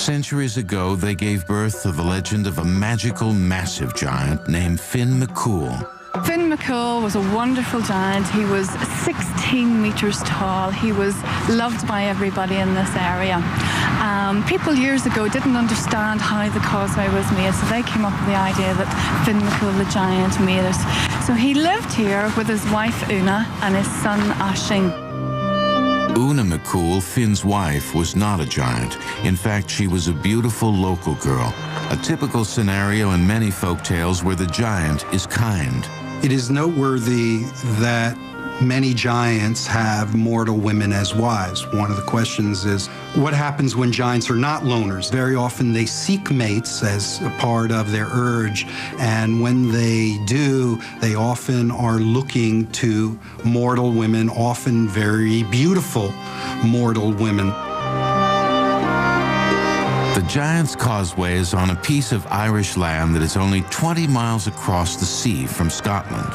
Centuries ago, they gave birth to the legend of a magical, massive giant named Finn McCool. Finn McCool was a wonderful giant. He was 16 metres tall. He was loved by everybody in this area. People years ago didn't understand how the causeway was made, so they came up with the idea that Finn McCool the giant made it. So he lived here with his wife Una and his son Ashing. Una McCool, Finn's wife, was not a giant. In fact, she was a beautiful local girl, a typical scenario in many folk tales where the giant is kind. It is noteworthy that many giants have mortal women as wives. One of the questions is, what happens when giants are not loners? Very often they seek mates as a part of their urge, and when they do, they often are looking to mortal women, often very beautiful mortal women. The Giant's Causeway is on a piece of Irish land that is only 20 miles across the sea from Scotland.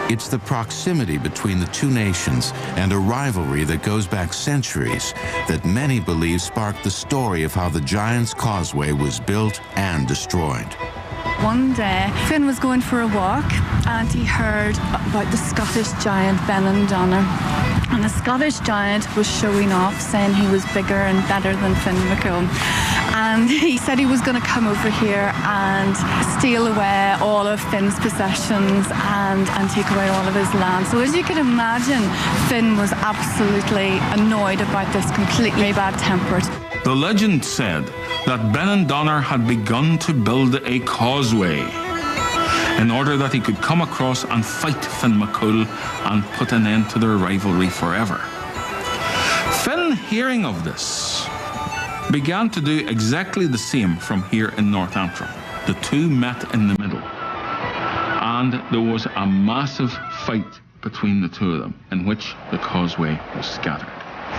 It's the proximity between the two nations and a rivalry that goes back centuries that many believe sparked the story of how the Giant's Causeway was built and destroyed. One day, Finn was going for a walk and he heard about the Scottish giant Benandonner. And the Scottish giant was showing off, saying he was bigger and better than Finn McCool. And he said he was going to come over here and steal away all of Finn's possessions and take away all of his land. So as you can imagine, Finn was absolutely annoyed about this, completely bad-tempered. The legend said that Benandonner had begun to build a causeway in order that he could come across and fight Finn McCool and put an end to their rivalry forever. Finn, hearing of this, began to do exactly the same from here in North Antrim. The two met in the middle, and there was a massive fight between the two of them, in which the causeway was scattered.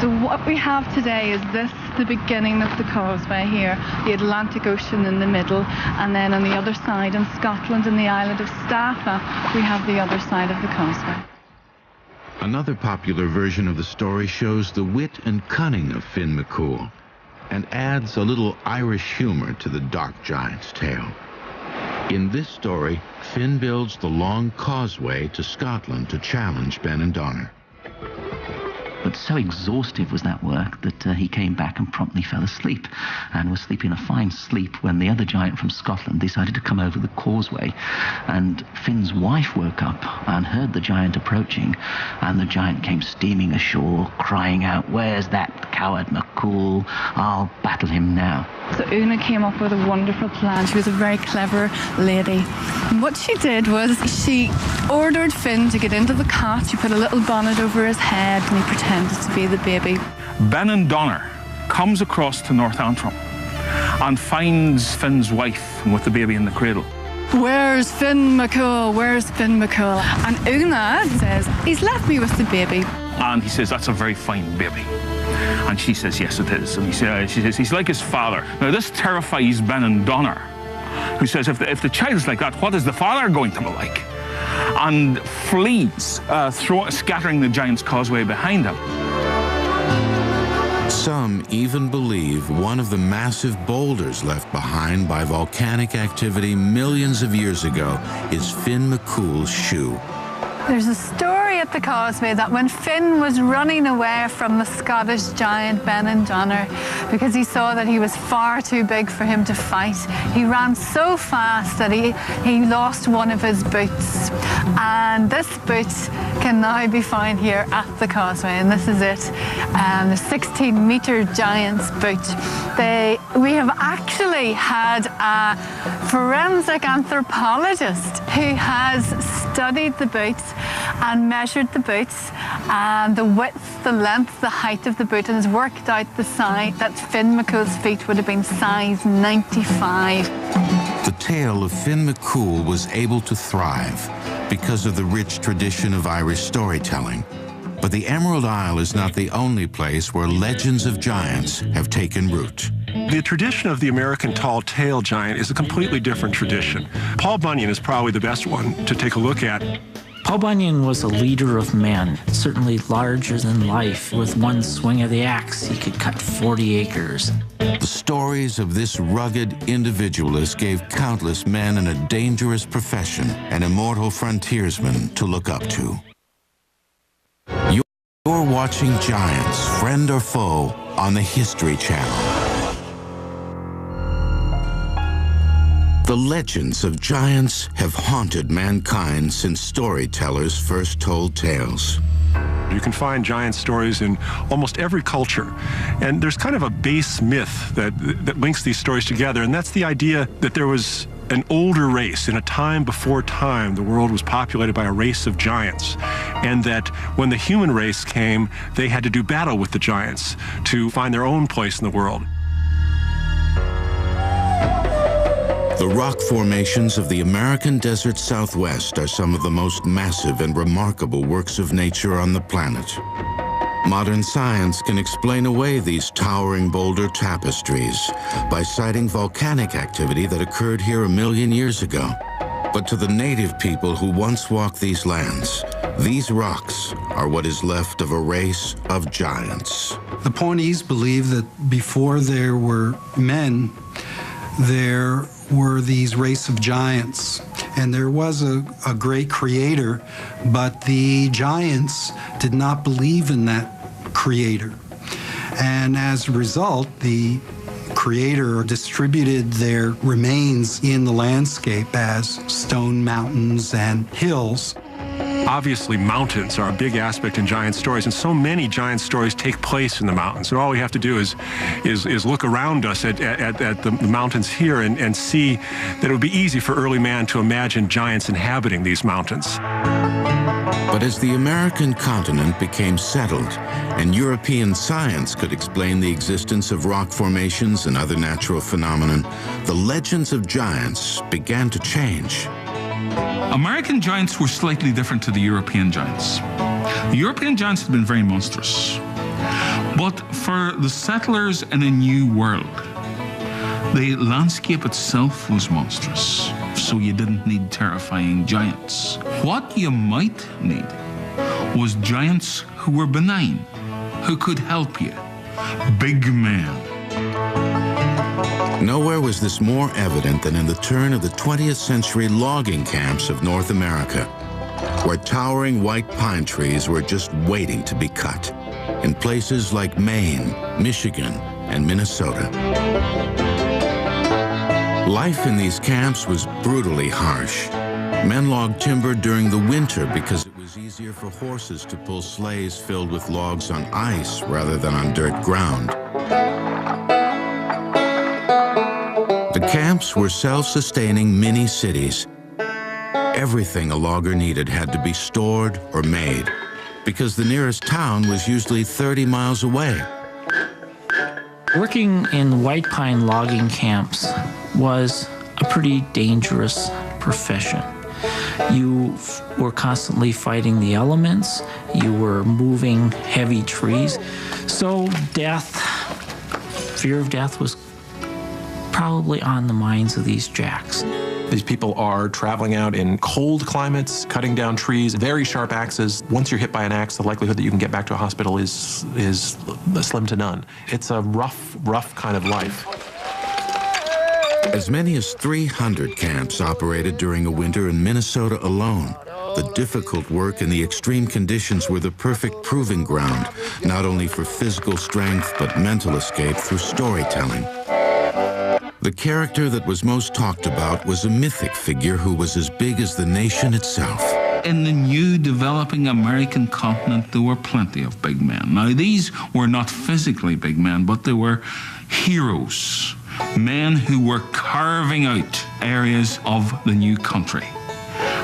So what we have today is this, the beginning of the causeway here, the Atlantic Ocean in the middle, and then on the other side in Scotland, in the island of Staffa, we have the other side of the causeway. Another popular version of the story shows the wit and cunning of Finn McCool and adds a little Irish humor to the dark giant's tale. In this story, Finn builds the long causeway to Scotland to challenge Benandonner. But so exhaustive was that work that he came back and promptly fell asleep, and was sleeping a fine sleep when the other giant from Scotland decided to come over the causeway. And Finn's wife woke up and heard the giant approaching, and the giant came steaming ashore, crying out, "Where's that coward McCool? I'll battle him now." So Una came up with a wonderful plan. She was a very clever lady. And what she did was she ordered Finn to get into the cot. She put a little bonnet over his head and he pretended to be the baby. Benandonner comes across to North Antrim and finds Finn's wife with the baby in the cradle. "Where's Finn McCool? Where's Finn McCool?" And Una says, "He's left me with the baby." And he says, "That's a very fine baby." And she says, "Yes, it is." And she says, "He's like his father." Now, this terrifies Benandonner, who says, if the child's like that, what is the father going to be like? And flees, scattering the Giant's Causeway behind him. Some even believe one of the massive boulders left behind by volcanic activity millions of years ago is Finn McCool's shoe. There's a story at the causeway that when Finn was running away from the Scottish giant Benandonner, because he saw that he was far too big for him to fight, he ran so fast that he lost one of his boots. And this boot can now be found here at the causeway, and this is it, the 16-metre giant's boot. We have actually had a forensic anthropologist who has studied the boots and measured the boots and the width, the length, the height of the boot, and has worked out the size that Finn McCool's feet would have been size 95. The tale of Finn McCool was able to thrive because of the rich tradition of Irish storytelling. But the Emerald Isle is not the only place where legends of giants have taken root. The tradition of the American tall tale giant is a completely different tradition. Paul Bunyan is probably the best one to take a look at. Paul Bunyan was a leader of men, certainly larger than life. With one swing of the axe, he could cut 40 acres. The stories of this rugged individualist gave countless men in a dangerous profession an immortal frontiersman to look up to. You're watching Giants, Friend or Foe, on the History Channel. The legends of giants have haunted mankind since storytellers first told tales. You can find giant stories in almost every culture. And there's kind of a base myth that links these stories together, and that's the idea that there was an older race. In a time before time, the world was populated by a race of giants, and that when the human race came, they had to do battle with the giants to find their own place in the world. The rock formations of the American desert Southwest are some of the most massive and remarkable works of nature on the planet. Modern science can explain away these towering boulder tapestries by citing volcanic activity that occurred here 1 million years ago. But to the native people who once walked these lands, these rocks are what is left of a race of giants. The Pawnees believe that before there were men, there were these race of giants, and there was a great creator, but the giants did not believe in that creator. And as a result, the creator distributed their remains in the landscape as stone mountains and hills. Obviously, mountains are a big aspect in giant stories, and so many giant stories take place in the mountains. And all we have to do is look around us at the mountains here and see that it would be easy for early man to imagine giants inhabiting these mountains. But as the American continent became settled and European science could explain the existence of rock formations and other natural phenomena, the legends of giants began to change. American giants were slightly different to the European giants. The European giants had been very monstrous. But for the settlers in a new world, the landscape itself was monstrous, so you didn't need terrifying giants. What you might need was giants who were benign, who could help you. Big men. Nowhere was this more evident than in the turn of the 20th century logging camps of North America, where towering white pine trees were just waiting to be cut, in places like Maine, Michigan, and Minnesota. Life in these camps was brutally harsh. Men logged timber during the winter because it was easier for horses to pull sleighs filled with logs on ice rather than on dirt ground. The camps were self-sustaining mini-cities. Everything a logger needed had to be stored or made, because the nearest town was usually 30 miles away. Working in white pine logging camps was a pretty dangerous profession. You were constantly fighting the elements. You were moving heavy trees. So fear of death was probably on the minds of these jacks. These people are traveling out in cold climates, cutting down trees, very sharp axes. Once you're hit by an axe, the likelihood that you can get back to a hospital is slim to none. It's a rough kind of life. As many as 300 camps operated during a winter in Minnesota alone. The difficult work and the extreme conditions were the perfect proving ground, not only for physical strength, but mental escape through storytelling. The character that was most talked about was a mythic figure who was as big as the nation itself. In the new developing American continent, there were plenty of big men. Now, these were not physically big men, but they were heroes, men who were carving out areas of the new country.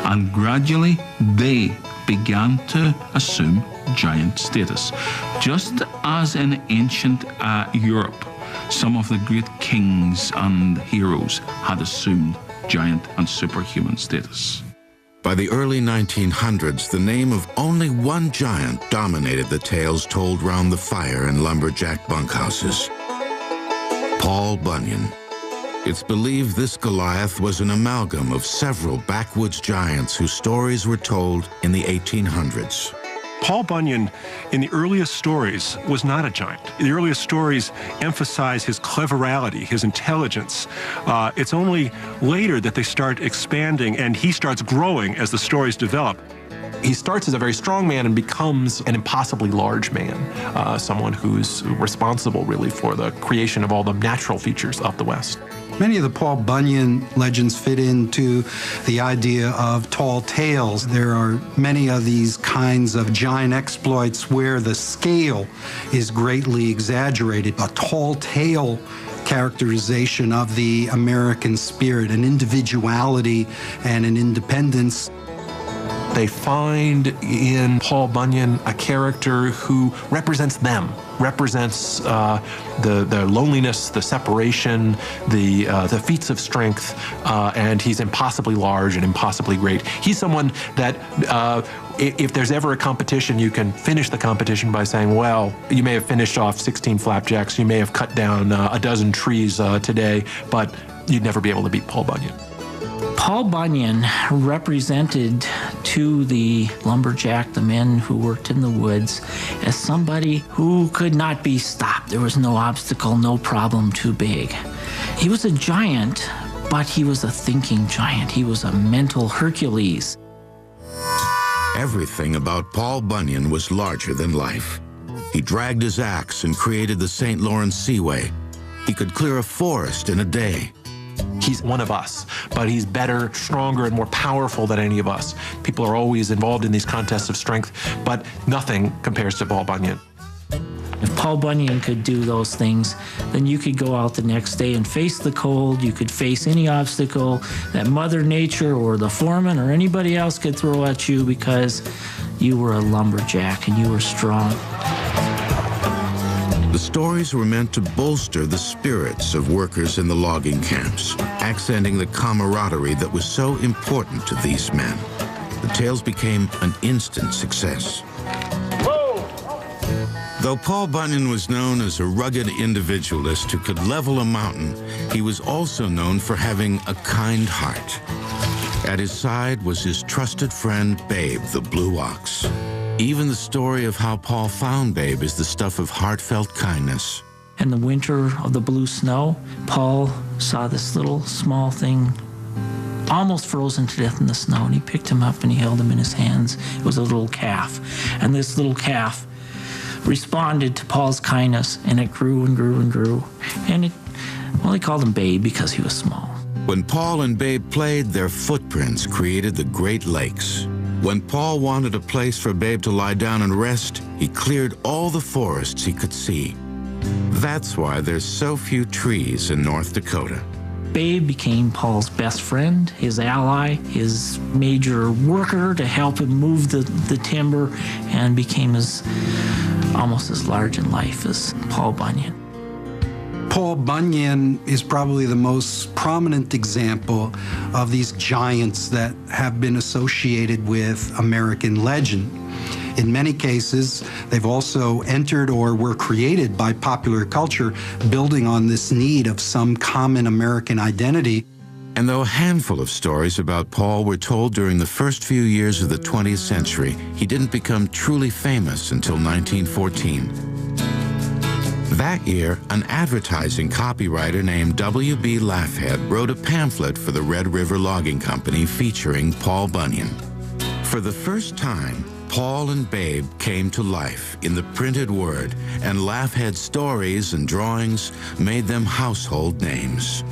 And gradually, they began to assume giant status, just as in ancient Europe. Some of the great kings and heroes had assumed giant and superhuman status. By the early 1900s, the name of only one giant dominated the tales told round the fire in lumberjack bunkhouses: Paul Bunyan. It's believed this Goliath was an amalgam of several backwoods giants whose stories were told in the 1800s. Paul Bunyan, in the earliest stories, was not a giant. The earliest stories emphasize his cleverality, his intelligence. It's only later that they start expanding, and he starts growing as the stories develop. He starts as a very strong man and becomes an impossibly large man, someone who's responsible, really, for the creation of all the natural features of the West. Many of the Paul Bunyan legends fit into the idea of tall tales. There are many of these kinds of giant exploits where the scale is greatly exaggerated. A tall tale characterization of the American spirit, an individuality and an independence. They find in Paul Bunyan a character who represents them, represents the loneliness, the separation, the feats of strength, and he's impossibly large and impossibly great. He's someone that if there's ever a competition, you can finish the competition by saying, well, you may have finished off 16 flapjacks, you may have cut down a dozen trees today, but you'd never be able to beat Paul Bunyan. Paul Bunyan represented to the lumberjack, the men who worked in the woods, as somebody who could not be stopped. There was no obstacle, no problem too big. He was a giant, but he was a thinking giant. He was a mental Hercules. Everything about Paul Bunyan was larger than life. He dragged his axe and created the St. Lawrence Seaway. He could clear a forest in a day. He's one of us, but he's better, stronger, and more powerful than any of us. People are always involved in these contests of strength, but nothing compares to Paul Bunyan. If Paul Bunyan could do those things, then you could go out the next day and face the cold. You could face any obstacle that Mother Nature or the foreman or anybody else could throw at you because you were a lumberjack and you were strong. The stories were meant to bolster the spirits of workers in the logging camps, accenting the camaraderie that was so important to these men. The tales became an instant success. Though Paul Bunyan was known as a rugged individualist who could level a mountain, he was also known for having a kind heart. At his side was his trusted friend, Babe, the blue ox. Even the story of how Paul found Babe is the stuff of heartfelt kindness. In the winter of the blue snow, Paul saw this little small thing almost frozen to death in the snow, and he picked him up and he held him in his hands. It was a little calf, and this little calf responded to Paul's kindness, and it grew and grew and grew, and he called him Babe because he was small. When Paul and Babe played, their footprints created the Great Lakes. When Paul wanted a place for Babe to lie down and rest, he cleared all the forests he could see. That's why there's so few trees in North Dakota. Babe became Paul's best friend, his ally, his major worker to help him move the timber, and became almost as large in life as Paul Bunyan. Paul Bunyan is probably the most prominent example of these giants that have been associated with American legend. In many cases, they've also entered or were created by popular culture, building on this need of some common American identity. And though a handful of stories about Paul were told during the first few years of the 20th century, he didn't become truly famous until 1914. That year, an advertising copywriter named W.B. Laffhead wrote a pamphlet for the Red River Logging Company featuring Paul Bunyan. For the first time, Paul and Babe came to life in the printed word, and Laffhead's stories and drawings made them household names.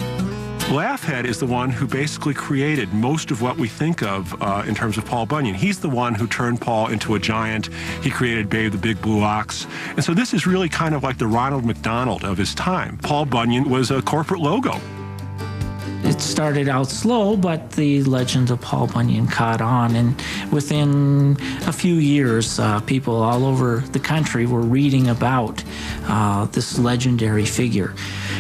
Laffhead is the one who basically created most of what we think of in terms of Paul Bunyan. He's the one who turned Paul into a giant. He created Babe the Big Blue Ox. And so this is really kind of like the Ronald McDonald of his time. Paul Bunyan was a corporate logo. It started out slow, but the legend of Paul Bunyan caught on, and within a few years, people all over the country were reading about this legendary figure.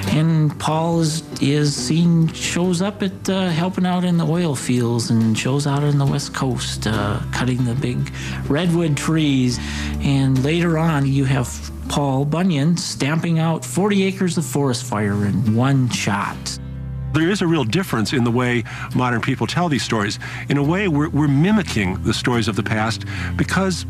And Paul shows up at helping out in the oil fields and shows out on the West Coast, cutting the big redwood trees. And later on, you have Paul Bunyan stamping out 40 acres of forest fire in one shot. There is a real difference in the way modern people tell these stories. In a way, we're mimicking the stories of the past because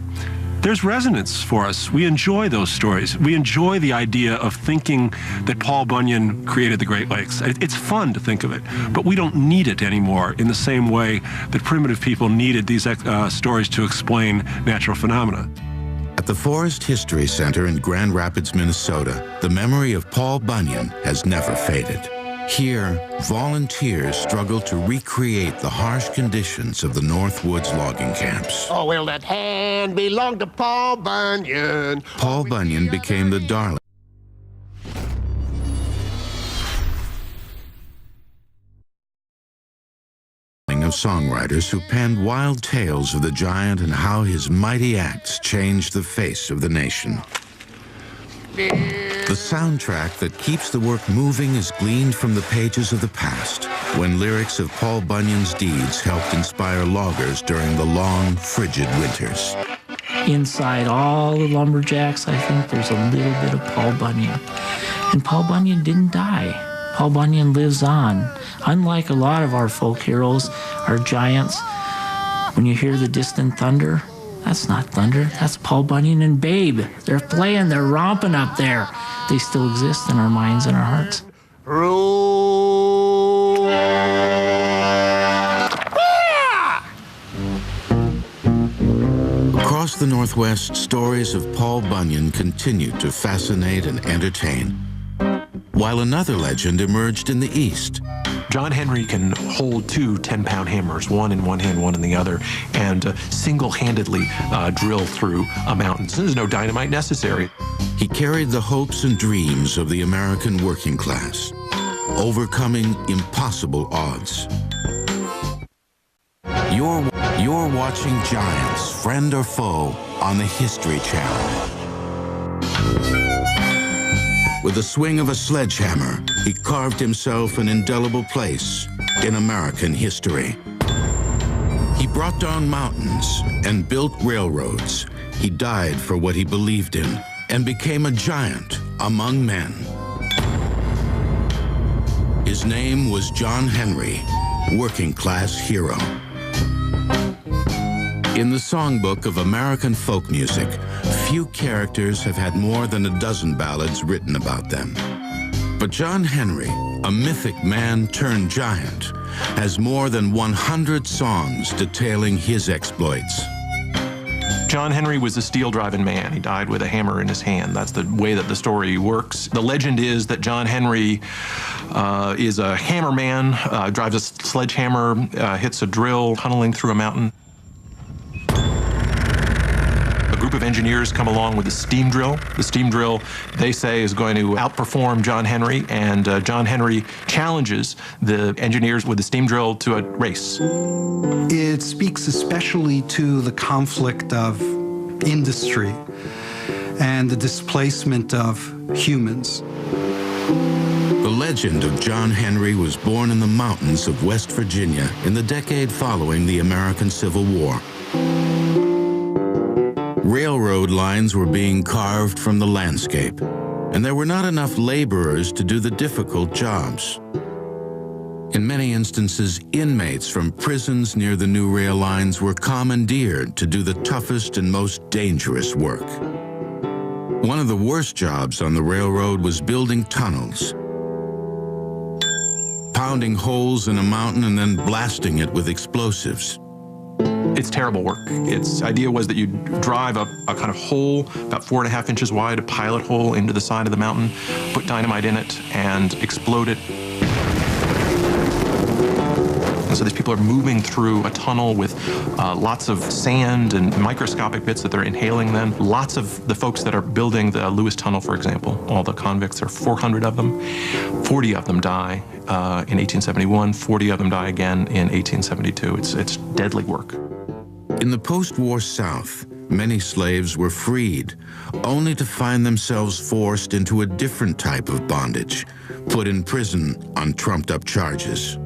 there's resonance for us. We enjoy those stories. We enjoy the idea of thinking that Paul Bunyan created the Great Lakes. It's fun to think of it, but we don't need it anymore in the same way that primitive people needed these stories to explain natural phenomena. At the Forest History Center in Grand Rapids, Minnesota, the memory of Paul Bunyan has never faded. Here, volunteers struggle to recreate the harsh conditions of the North Woods logging camps. Oh, well, that hand belonged to Paul Bunyan. Paul Bunyan became the darling of songwriters who penned wild tales of the giant and how his mighty acts changed the face of the nation. The soundtrack that keeps the work moving is gleaned from the pages of the past, when lyrics of Paul Bunyan's deeds helped inspire loggers during the long, frigid winters. Inside all the lumberjacks, I think there's a little bit of Paul Bunyan. And Paul Bunyan didn't die. Paul Bunyan lives on. Unlike a lot of our folk heroes, our giants, when you hear the distant thunder, that's not thunder, that's Paul Bunyan and Babe. They're playing, they're romping up there. They still exist in our minds and our hearts. Across the Northwest, stories of Paul Bunyan continue to fascinate and entertain, while another legend emerged in the East. John Henry can hold two 10-pound hammers, one in one hand, one in the other, and single-handedly drill through a mountain. There's no dynamite necessary. He carried the hopes and dreams of the American working class, overcoming impossible odds. You're watching Giants, Friend or Foe, on the History Channel. With the swing of a sledgehammer, he carved himself an indelible place in American history. He brought down mountains and built railroads. He died for what he believed in and became a giant among men. His name was John Henry, working class hero. In the songbook of American folk music, few characters have had more than a dozen ballads written about them. But John Henry, a mythic man turned giant, has more than 100 songs detailing his exploits. John Henry was a steel-driving man. He died with a hammer in his hand. That's the way that the story works. The legend is that John Henry is a hammer man, drives a sledgehammer, hits a drill, tunneling through a mountain. A group of engineers come along with a steam drill. The steam drill, they say, is going to outperform John Henry, and John Henry challenges the engineers with the steam drill to a race. It speaks especially to the conflict of industry and the displacement of humans. The legend of John Henry was born in the mountains of West Virginia in the decade following the American Civil War. Railroad lines were being carved from the landscape, and there were not enough laborers to do the difficult jobs. In many instances, inmates from prisons near the new rail lines were commandeered to do the toughest and most dangerous work. One of the worst jobs on the railroad was building tunnels, pounding holes in a mountain and then blasting it with explosives. It's terrible work. Its idea was that you drive a kind of hole about 4.5 inches wide, a pilot hole into the side of the mountain, put dynamite in it, and explode it. And so these people are moving through a tunnel with lots of sand and microscopic bits that they're inhaling then. Lots of the folks that are building the Lewis Tunnel, for example, all the convicts, there are 400 of them. 40 of them die in 1871, 40 of them die again in 1872. It's deadly work. In the post-war South, many slaves were freed, only to find themselves forced into a different type of bondage, put in prison on trumped-up charges.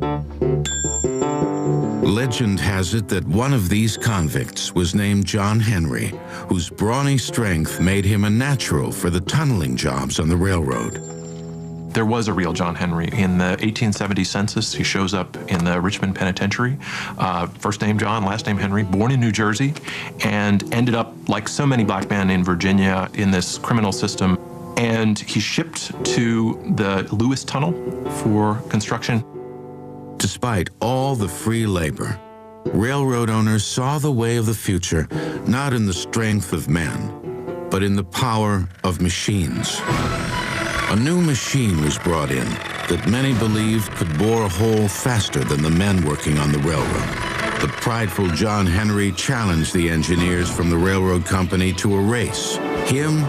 Legend has it that one of these convicts was named John Henry, whose brawny strength made him a natural for the tunneling jobs on the railroad. there was a real John Henry. In the 1870 census, he shows up in the Richmond Penitentiary. First name John, last name Henry, born in New Jersey, and ended up, like so many black men in Virginia, in this criminal system. And he's shipped to the Lewis Tunnel for construction. Despite all the free labor, railroad owners saw the way of the future not in the strength of men, but in the power of machines. A new machine was brought in that many believed could bore a hole faster than the men working on the railroad. The prideful John Henry challenged the engineers from the railroad company to a race, him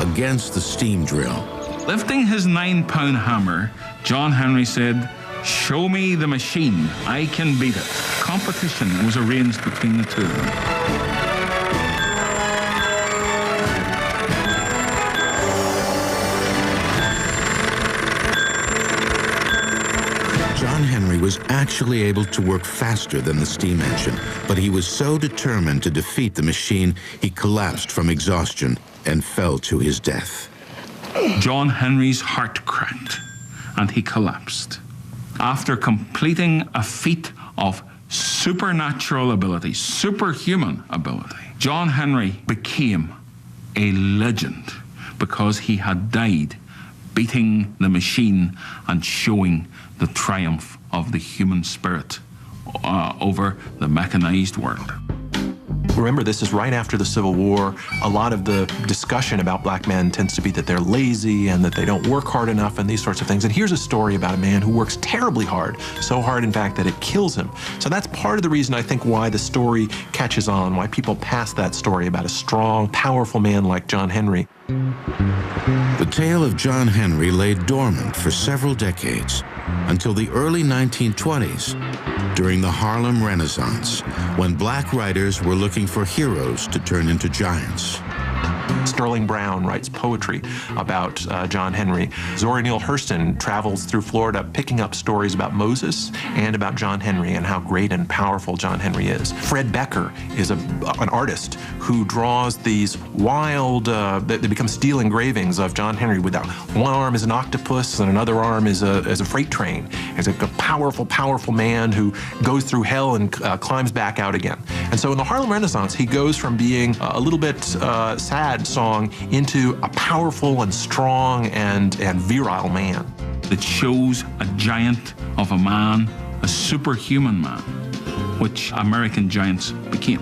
against the steam drill. Lifting his 9-pound hammer, John Henry said, "Show me the machine. I can beat it." Competition was arranged between the two of them. John Henry was actually able to work faster than the steam engine, but he was so determined to defeat the machine, he collapsed from exhaustion and fell to his death. John Henry's heart cracked and he collapsed. After completing a feat of supernatural ability, superhuman ability, John Henry became a legend because he had died beating the machine and showing the triumph of the human spirit over the mechanized world. Remember, this is right after the Civil War. A lot of the discussion about black men tends to be that they're lazy and that they don't work hard enough and these sorts of things. And here's a story about a man who works terribly hard, so hard, in fact, that it kills him. So that's part of the reason, I think, why the story catches on, why people pass that story about a strong, powerful man like John Henry. The tale of John Henry lay dormant for several decades until the early 1920s, during the Harlem Renaissance, when black writers were looking for heroes to turn into giants. Sterling Brown writes poetry about John Henry. Zora Neale Hurston travels through Florida picking up stories about Moses and about John Henry and how great and powerful John Henry is. Fred Becker is an artist who draws these wild, they become steel engravings of John Henry. Without one arm is an octopus and another arm is a freight train. He's a powerful, powerful man who goes through hell and climbs back out again. And so in the Harlem Renaissance, he goes from being a little bit sad song into a powerful and strong and virile man. It shows a giant of a man, a superhuman man, which American giants became.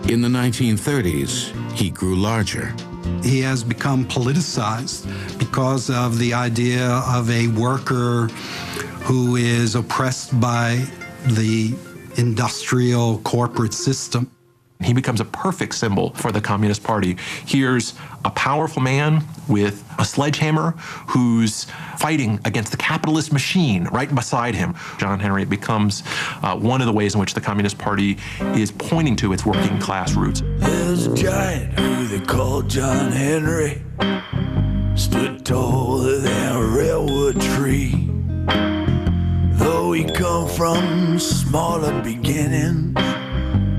In the 1930s, he grew larger. He has become politicized because of the idea of a worker who is oppressed by the industrial corporate system. He becomes a perfect symbol for the Communist Party. Here's a powerful man with a sledgehammer who's fighting against the capitalist machine right beside him. John Henry becomes one of the ways in which the Communist Party is pointing to its working class roots. There's a giant who they call John Henry, stood taller than a railroad tree. Though he come from smaller beginnings,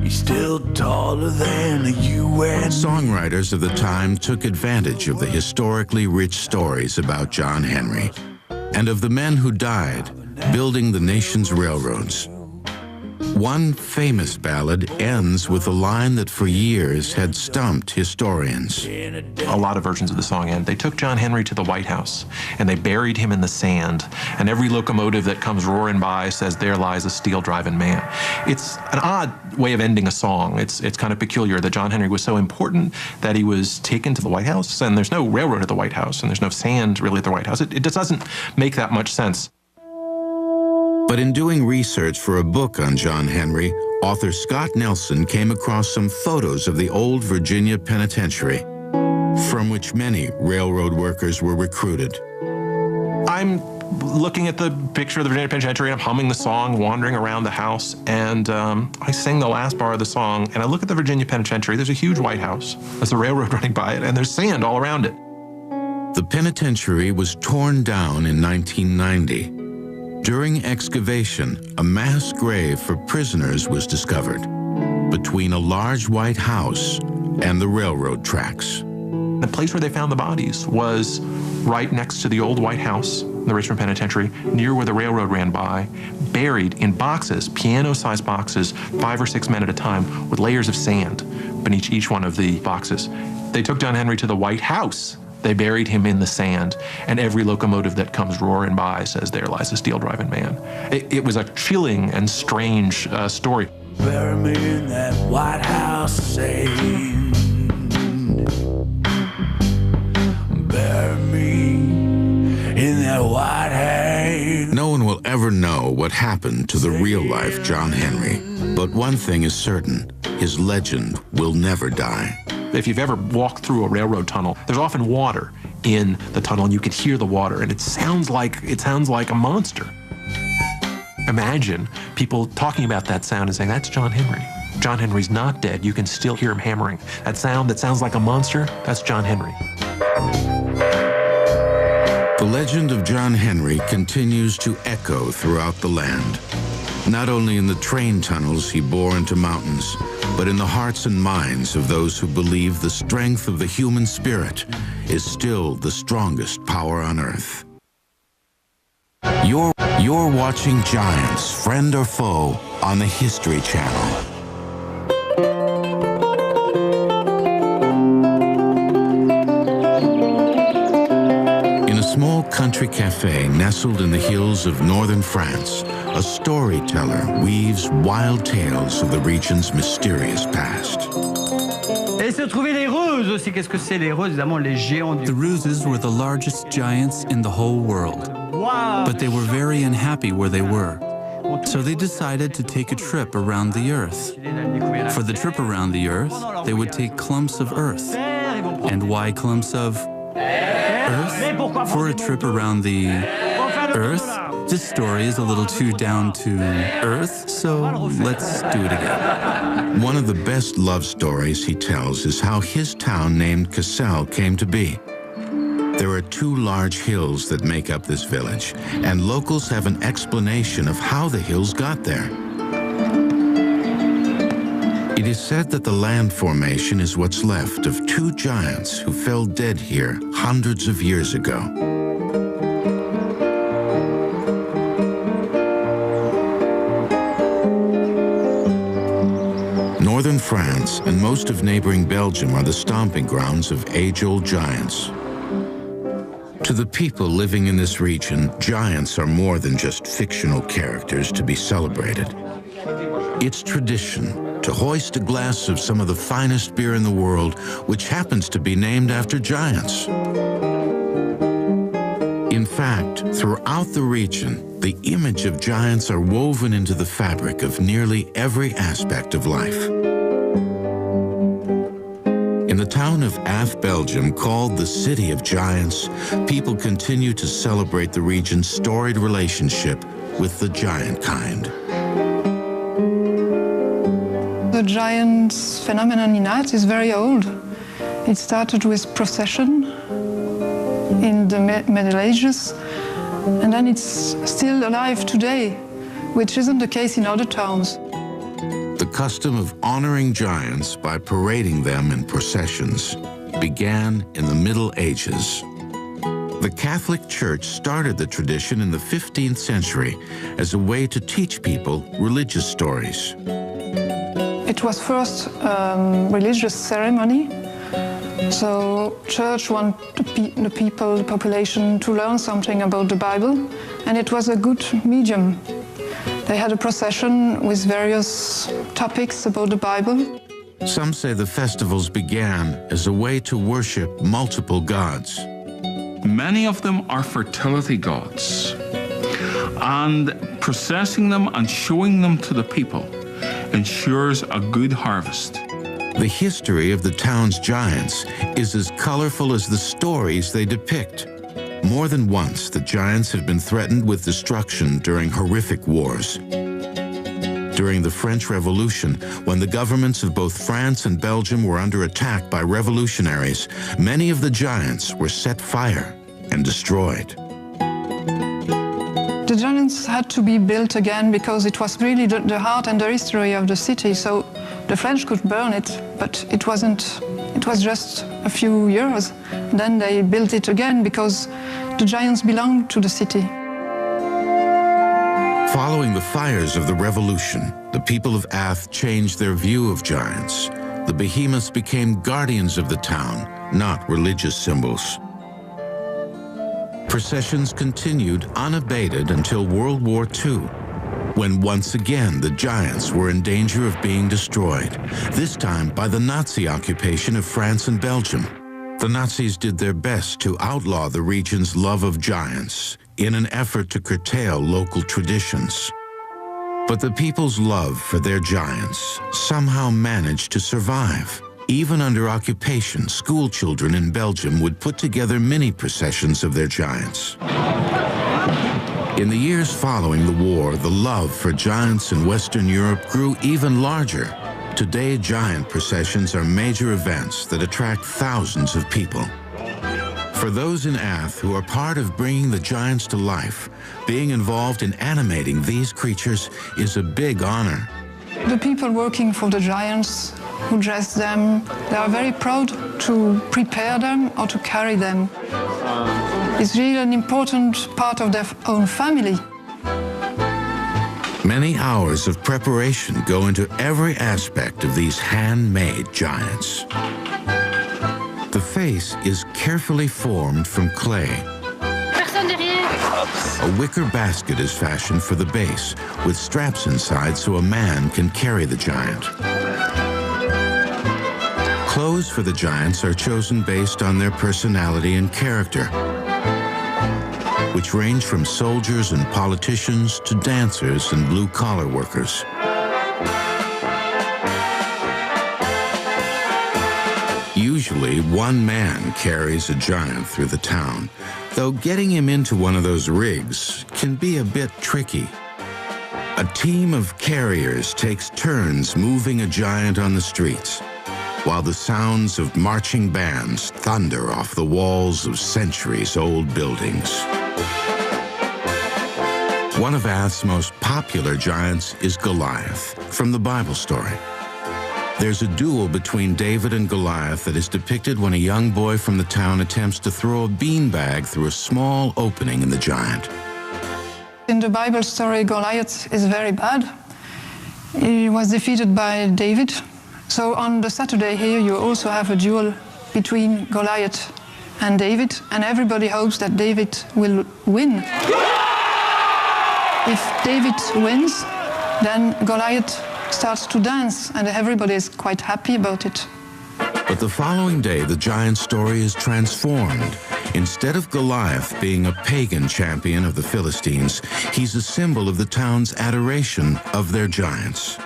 he's still taller than a UN. Songwriters of the time took advantage of the historically rich stories about John Henry and of the men who died building the nation's railroads. One famous ballad ends with a line that for years had stumped historians. A lot of versions of the song end. They took John Henry to the White House and they buried him in the sand, and every locomotive that comes roaring by says, "There lies a steel-driving man." It's an odd way of ending a song. It's kind of peculiar that John Henry was so important that he was taken to the White House, and there's no railroad at the White House, and there's no sand really at the White House. It just doesn't make that much sense. But in doing research for a book on John Henry, author Scott Nelson came across some photos of the old Virginia Penitentiary, from which many railroad workers were recruited. I'm looking at the picture of the Virginia Penitentiary, and I'm humming the song, wandering around the house, and I sing the last bar of the song, and I look at the Virginia Penitentiary. There's a huge White House. There's a railroad running by it, and there's sand all around it. The penitentiary was torn down in 1990. During excavation, a mass grave for prisoners was discovered between a large white house and the railroad tracks. The place where they found the bodies was right next to the old White House, the Richmond Penitentiary, near where the railroad ran by, buried in boxes, piano-sized boxes, 5 or 6 men at a time, with layers of sand beneath each one of the boxes. They took John Henry to the White House. They buried him in the sand, and every locomotive that comes roaring by says, "There lies a steel-driving man." It was a chilling and strange story. Bury me in that White House sand. Bury me in that White House. No one will ever know what happened to the real-life John Henry. But one thing is certain, his legend will never die. If you've ever walked through a railroad tunnel, there's often water in the tunnel, and you can hear the water, and it sounds like a monster. Imagine people talking about that sound and saying, "That's John Henry. John Henry's not dead. You can still hear him hammering. That sound that sounds like a monster, that's John Henry." The legend of John Henry continues to echo throughout the land, not only in the train tunnels he bore into mountains, but in the hearts and minds of those who believe the strength of the human spirit is still the strongest power on earth. You're watching Giants, Friend or Foe, on the History Channel. In a small country cafe nestled in the hills of northern France, a storyteller weaves wild tales of the region's mysterious past. The Ruses were the largest giants in the whole world, but they were very unhappy where they were. So they decided to take a trip around the earth. For the trip around the earth, they would take clumps of earth. And why clumps of earth? For a trip around the earth? This story is a little too down to earth, so let's do it again. One of the best love stories he tells is how his town named Cassel came to be. There are 2 large hills that make up this village, and locals have an explanation of how the hills got there. It is said that the land formation is what's left of 2 giants who fell dead here hundreds of years ago. Northern France and most of neighboring Belgium are the stomping grounds of age-old giants. To the people living in this region, giants are more than just fictional characters to be celebrated. It's tradition to hoist a glass of some of the finest beer in the world, which happens to be named after giants. In fact, throughout the region, the image of giants are woven into the fabric of nearly every aspect of life. In the town of Ath, Belgium, called the City of Giants, people continue to celebrate the region's storied relationship with the giant kind. The giants phenomenon in art is very old. It started with procession in the Middle Ages, and then it's still alive today, which isn't the case in other towns. The custom of honoring giants by parading them in processions began in the Middle Ages. The Catholic Church started the tradition in the 15th century as a way to teach people religious stories. It was first religious ceremony, so church wanted the people, the population, to learn something about the Bible, and it was a good medium. They had a procession with various topics about the Bible. Some say the festivals began as a way to worship multiple gods. Many of them are fertility gods, and processing them and showing them to the people ensures a good harvest. The history of the town's giants is as colorful as the stories they depict. More than once, the giants have been threatened with destruction during horrific wars. During the French Revolution, when the governments of both France and Belgium were under attack by revolutionaries, many of the giants were set fire and destroyed. The giants had to be built again because it was really the heart and the history of the city, so the French could burn it, but it wasn't It was just a few years. Then they built it again because the giants belonged to the city. Following the fires of the revolution, the people of Ath changed their view of giants. The behemoths became guardians of the town, not religious symbols. Processions continued unabated until World War II, when once again the giants were in danger of being destroyed, this time by the Nazi occupation of France and Belgium. The Nazis did their best to outlaw the region's love of giants in an effort to curtail local traditions. But the people's love for their giants somehow managed to survive. Even under occupation, school children in Belgium would put together mini processions of their giants. In the years following the war, the love for giants in Western Europe grew even larger. Today, giant processions are major events that attract thousands of people. For those in Ath who are part of bringing the giants to life, being involved in animating these creatures is a big honor. The people working for the giants, who dress them, they are very proud to prepare them or to carry them. It's really an important part of their own family. Many hours of preparation go into every aspect of these handmade giants. The face is carefully formed from clay. A wicker basket is fashioned for the base, with straps inside so a man can carry the giant. Clothes for the giants are chosen based on their personality and character, which range from soldiers and politicians to dancers and blue-collar workers. Usually, one man carries a giant through the town, though getting him into one of those rigs can be a bit tricky. A team of carriers takes turns moving a giant on the streets, while the sounds of marching bands thunder off the walls of centuries-old buildings. One of Ath's most popular giants is Goliath, from the Bible story. There's a duel between David and Goliath that is depicted when a young boy from the town attempts to throw a beanbag through a small opening in the giant. In the Bible story, Goliath is very bad. He was defeated by David. So on the Saturday here, you also have a duel between Goliath and David, and everybody hopes that David will win. If David wins, then Goliath starts to dance, and everybody is quite happy about it. But the following day, the giant story is transformed. Instead of Goliath being a pagan champion of the Philistines, he's a symbol of the town's adoration of their giants.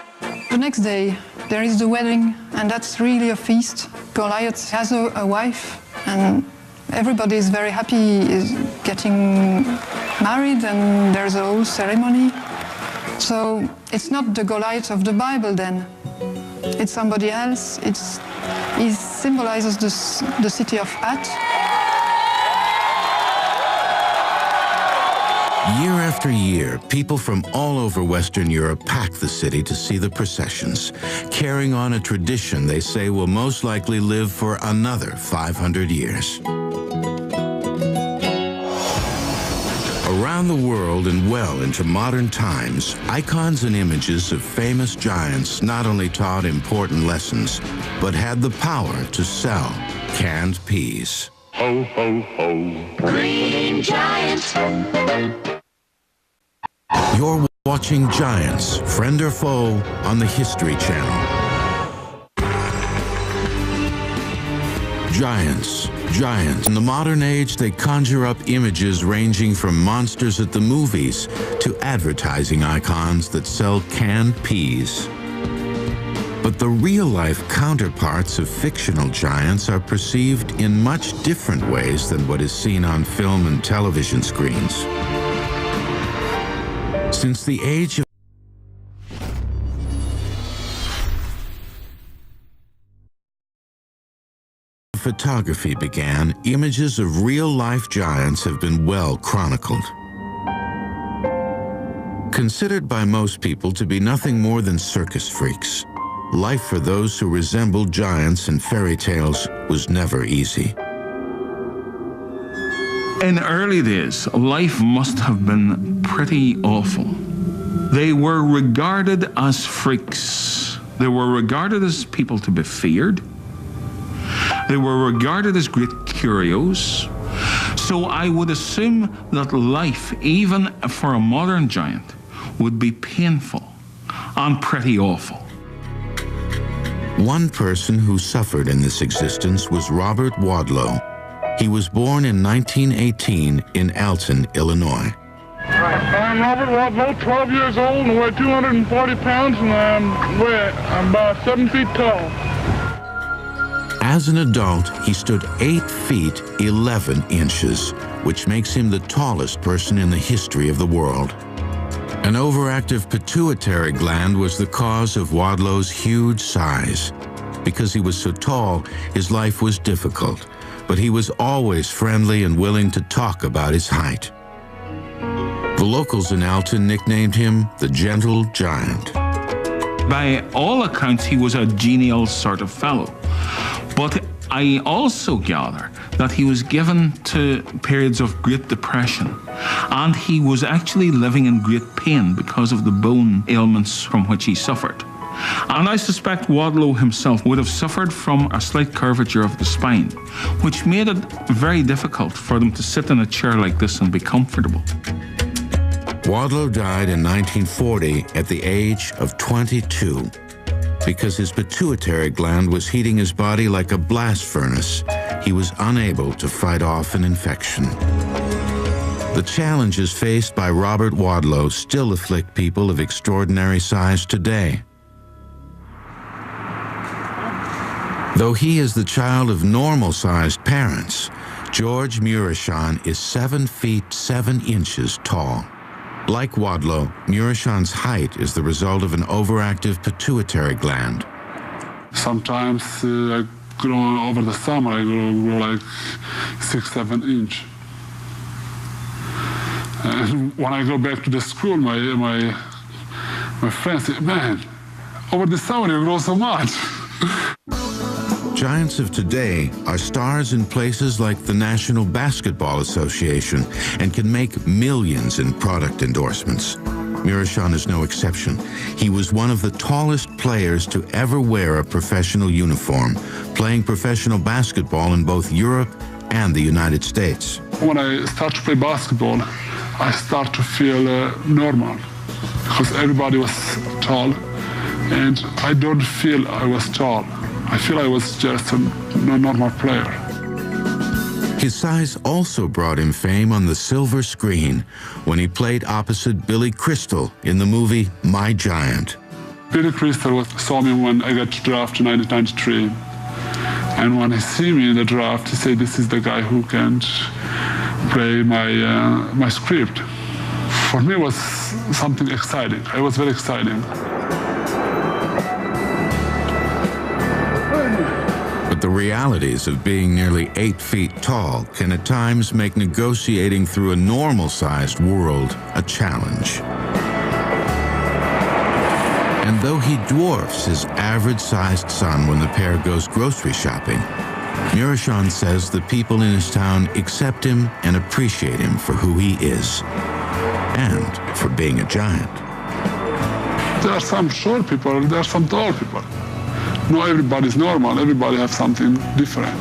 The next day, there is the wedding, and that's really a feast. Goliath has a wife, and everybody is very happy, is getting married, and there's a whole ceremony. So it's not the Goliath of the Bible then. It's somebody else. He symbolizes the city of Ath. Year after year, people from all over Western Europe pack the city to see the processions, carrying on a tradition they say will most likely live for another 500 years. Around the world and well into modern times, icons and images of famous giants not only taught important lessons, but had the power to sell canned peas. Ho, ho, ho. Green Giant. You're watching Giants, Friend or Foe, on the History Channel. Giants. In the modern age, they conjure up images ranging from monsters at the movies to advertising icons that sell canned peas. But the real-life counterparts of fictional giants are perceived in much different ways than what is seen on film and television screens. Since the age of photography began, images of real-life giants have been well chronicled. Considered by most people to be nothing more than circus freaks, life for those who resembled giants in fairy tales was never easy. In early days, life must have been pretty awful. They were regarded as freaks. They were regarded as people to be feared. They were regarded as great curios. So I would assume that life, even for a modern giant, would be painful and pretty awful. One person who suffered in this existence was Robert Wadlow. He was born in 1918 in Alton, Illinois. I'm Robert Wadlow, 12 years old, and weigh 240 pounds, and I'm about 7 feet tall. As an adult, he stood 8 feet 11 inches, which makes him the tallest person in the history of the world. An overactive pituitary gland was the cause of Wadlow's huge size. Because he was so tall, his life was difficult, but he was always friendly and willing to talk about his height. The locals in Alton nicknamed him the Gentle Giant. By all accounts, he was a genial sort of fellow. But I also gather that he was given to periods of Great Depression, and he was actually living in great pain because of the bone ailments from which he suffered. And I suspect Wadlow himself would have suffered from a slight curvature of the spine, which made it very difficult for them to sit in a chair like this and be comfortable. Wadlow died in 1940 at the age of 22. Because his pituitary gland was heating his body like a blast furnace, he was unable to fight off an infection. The challenges faced by Robert Wadlow still afflict people of extraordinary size today. Though he is the child of normal-sized parents, George Mureshyan is 7 feet 7 inches tall. Like Wadlow, Mureshyan's height is the result of an overactive pituitary gland. Sometimes I grow over the summer, I grow like 6-7 inches. And when I go back to the school, my friends say, "Man, over the summer you grow so much." Giants of today are stars in places like the National Basketball Association and can make millions in product endorsements. Mureshyan is no exception. He was one of the tallest players to ever wear a professional uniform, playing professional basketball in both Europe and the United States. When I start to play basketball, I start to feel normal because everybody was tall, and I don't feel I was tall. I feel I was just a normal player. His size also brought him fame on the silver screen when he played opposite Billy Crystal in the movie My Giant. Billy Crystal saw me when I got drafted in 1993. And when he see me in the draft, he said, "This is the guy who can play my script." For me, it was something exciting. It was very exciting. But the realities of being nearly 8 feet tall can at times make negotiating through a normal-sized world a challenge. And though he dwarfs his average-sized son when the pair goes grocery shopping, Mureshyan says the people in his town accept him and appreciate him for who he is, and for being a giant. There are some short people, there are some tall people. Not everybody's normal, everybody has something different.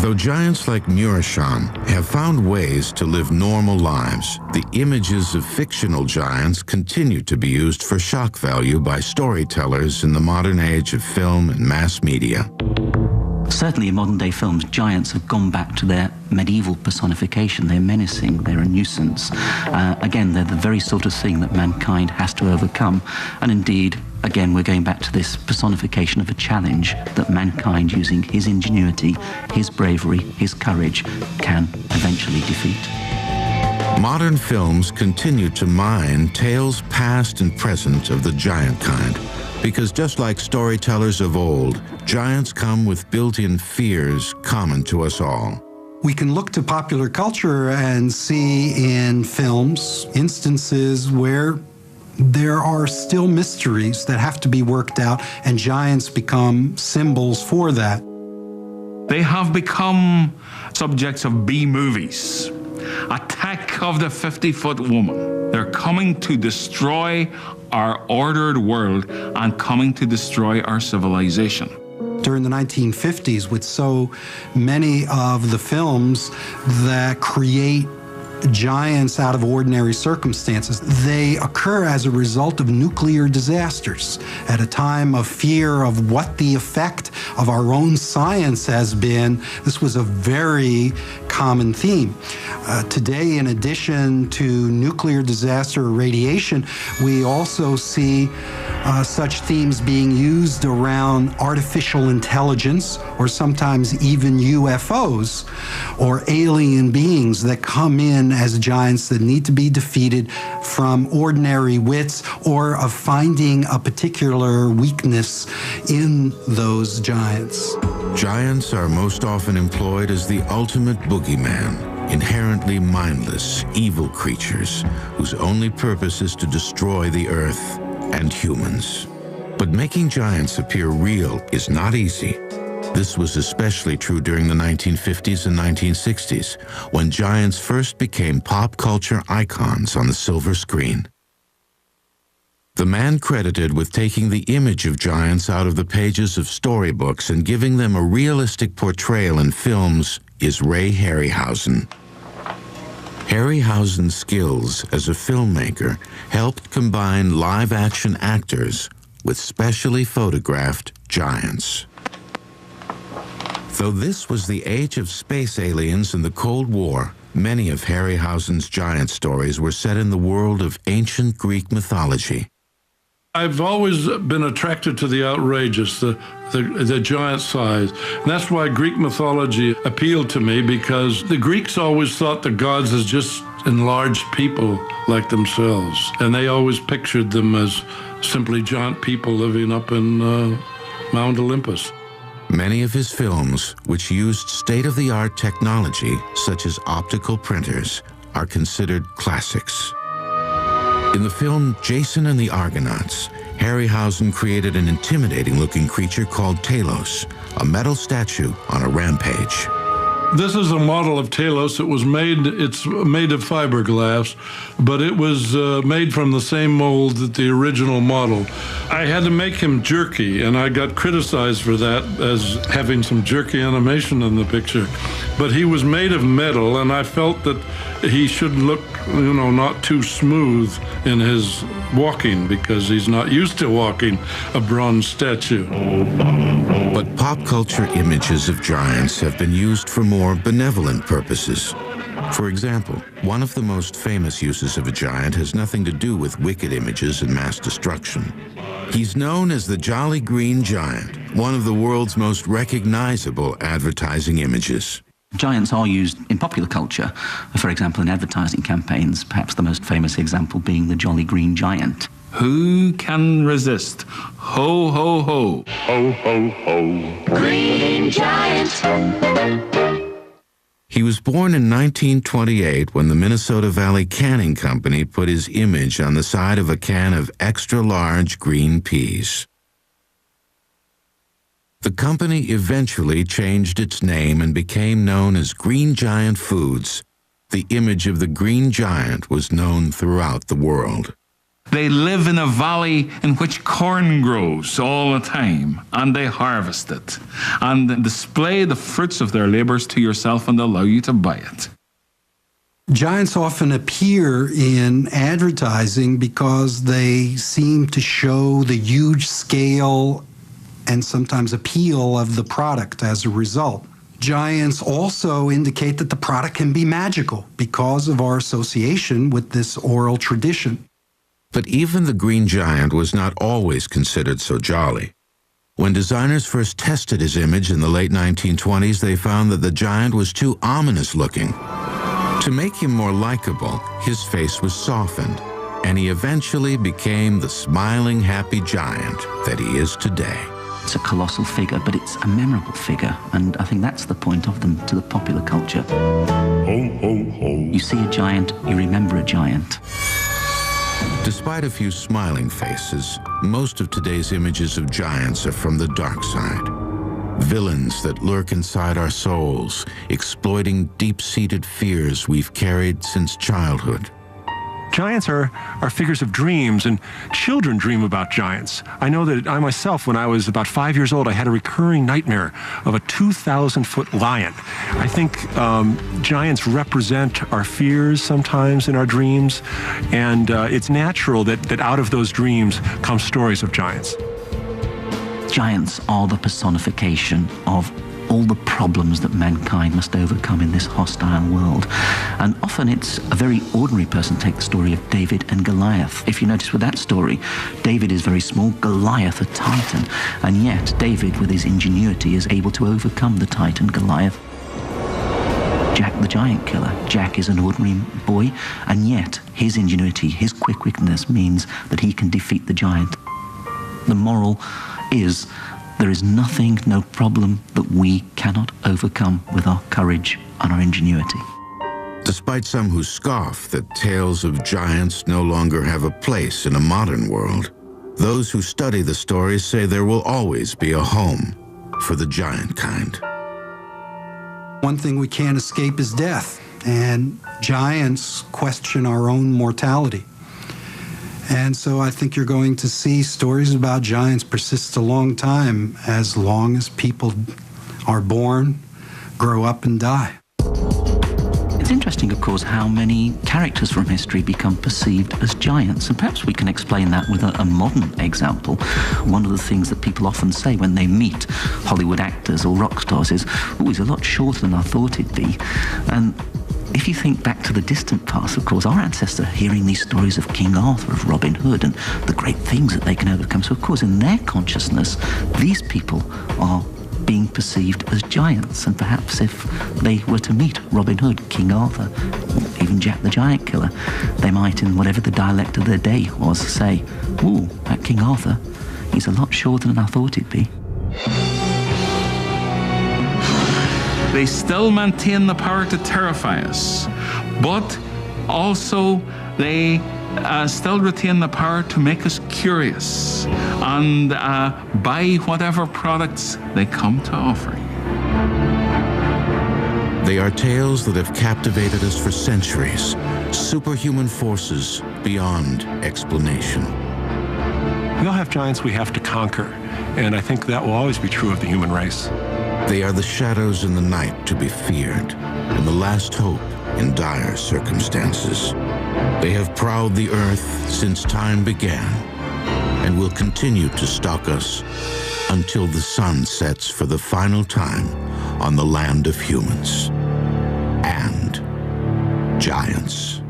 Though giants like Mureshyan have found ways to live normal lives, the images of fictional giants continue to be used for shock value by storytellers in the modern age of film and mass media. Certainly in modern-day films, giants have gone back to their medieval personification. They're menacing, they're a nuisance. Again, they're the very sort of thing that mankind has to overcome. And indeed, again, we're going back to this personification of a challenge that mankind, using his ingenuity, his bravery, his courage, can eventually defeat. Modern films continue to mine tales past and present of the giant kind. Because just like storytellers of old, giants come with built-in fears common to us all. We can look to popular culture and see in films instances where there are still mysteries that have to be worked out, and giants become symbols for that. They have become subjects of B-movies. Attack of the 50-foot woman. They're coming to destroy our ordered world and coming to destroy our civilization. During the 1950s, with so many of the films that create giants out of ordinary circumstances, they occur as a result of nuclear disasters. At a time of fear of what the effect of our own science has been, this was a very common theme. Today, in addition to nuclear disaster or radiation, we also see such themes being used around artificial intelligence, or sometimes even UFOs, or alien beings that come in as giants that need to be defeated from ordinary wits, or of finding a particular weakness in those giants. Giants are most often employed as the ultimate boogeyman, inherently mindless, evil creatures whose only purpose is to destroy the earth and humans. But making giants appear real is not easy. This was especially true during the 1950s and 1960s, when giants first became pop culture icons on the silver screen. The man credited with taking the image of giants out of the pages of storybooks and giving them a realistic portrayal in films is Ray Harryhausen. Harryhausen's skills as a filmmaker helped combine live-action actors with specially photographed giants. Though this was the age of space aliens and the Cold War, many of Harryhausen's giant stories were set in the world of ancient Greek mythology. I've always been attracted to the outrageous, the giant size. And that's why Greek mythology appealed to me, because the Greeks always thought the gods as just enlarged people like themselves. And they always pictured them as simply giant people living up in Mount Olympus. Many of his films, which used state-of-the-art technology, such as optical printers, are considered classics. In the film Jason and the Argonauts, Harryhausen created an intimidating-looking creature called Talos, a metal statue on a rampage. This is a model of Talos. It's made of fiberglass, but it was made from the same mold that the original model. I had to make him jerky, and I got criticized for that as having some jerky animation in the picture. But he was made of metal, and I felt that he should look, not too smooth in his walking, because he's not used to walking a bronze statue. But pop culture images of giants have been used for more benevolent purposes. For example, one of the most famous uses of a giant has nothing to do with wicked images and mass destruction. He's known as the Jolly Green Giant, one of the world's most recognizable advertising images. Giants are used in popular culture, for example, in advertising campaigns, perhaps the most famous example being the Jolly Green Giant. Who can resist? Ho, ho, ho. Ho, ho, ho. Green Giant. He was born in 1928 when the Minnesota Valley Canning Company put his image on the side of a can of extra-large green peas. The company eventually changed its name and became known as Green Giant Foods. The image of the Green Giant was known throughout the world. They live in a valley in which corn grows all the time, and they harvest it, and display the fruits of their labors to yourself and allow you to buy it. Giants often appear in advertising because they seem to show the huge scale and sometimes appeal of the product as a result. Giants also indicate that the product can be magical because of our association with this oral tradition. But even the Green Giant was not always considered so jolly. When designers first tested his image in the late 1920s, they found that the giant was too ominous looking. To make him more likable, his face was softened, and he eventually became the smiling, happy giant that he is today. It's a colossal figure, but it's a memorable figure, and I think that's the point of them to the popular culture. Ho, ho, ho. You see a giant, you remember a giant. Despite a few smiling faces, most of today's images of giants are from the dark side. Villains that lurk inside our souls, exploiting deep-seated fears we've carried since childhood. Giants are figures of dreams, and children dream about giants. I know that I myself, when I was about 5 years old, I had a recurring nightmare of a 2,000-foot lion. I think giants represent our fears sometimes in our dreams, and it's natural that out of those dreams come stories of giants. Giants are the personification of all the problems that mankind must overcome in this hostile world. And often it's a very ordinary person. Take the story of David and Goliath. If you notice with that story, David is very small, Goliath a titan, and yet David, with his ingenuity, is able to overcome the titan Goliath. Jack the Giant Killer. Jack is an ordinary boy, and yet his ingenuity, his quick-wittedness means that he can defeat the giant. The moral is there is nothing, no problem that we cannot overcome with our courage and our ingenuity. Despite some who scoff that tales of giants no longer have a place in a modern world, those who study the stories say there will always be a home for the giant kind. One thing we can't escape is death, and giants question our own mortality. And so I think you're going to see stories about giants persist a long time, as long as people are born, grow up, and die. It's interesting, of course, how many characters from history become perceived as giants, and perhaps we can explain that with a modern example. One of the things that people often say when they meet Hollywood actors or rock stars is, "Oh, he's a lot shorter than I thought he'd be." And if you think back to the distant past, of course, our ancestors are hearing these stories of King Arthur, of Robin Hood, and the great things that they can overcome. So, of course, in their consciousness, these people are being perceived as giants. And perhaps if they were to meet Robin Hood, King Arthur, even Jack the Giant Killer, they might, in whatever the dialect of their day was, say, "Ooh, that King Arthur, he's a lot shorter than I thought he'd be." They still maintain the power to terrify us, but also they still retain the power to make us curious and buy whatever products they come to offer. They are tales that have captivated us for centuries, superhuman forces beyond explanation. We all have giants we have to conquer, and I think that will always be true of the human race. They are the shadows in the night to be feared, and the last hope in dire circumstances. They have prowled the earth since time began, and will continue to stalk us until the sun sets for the final time on the land of humans and giants.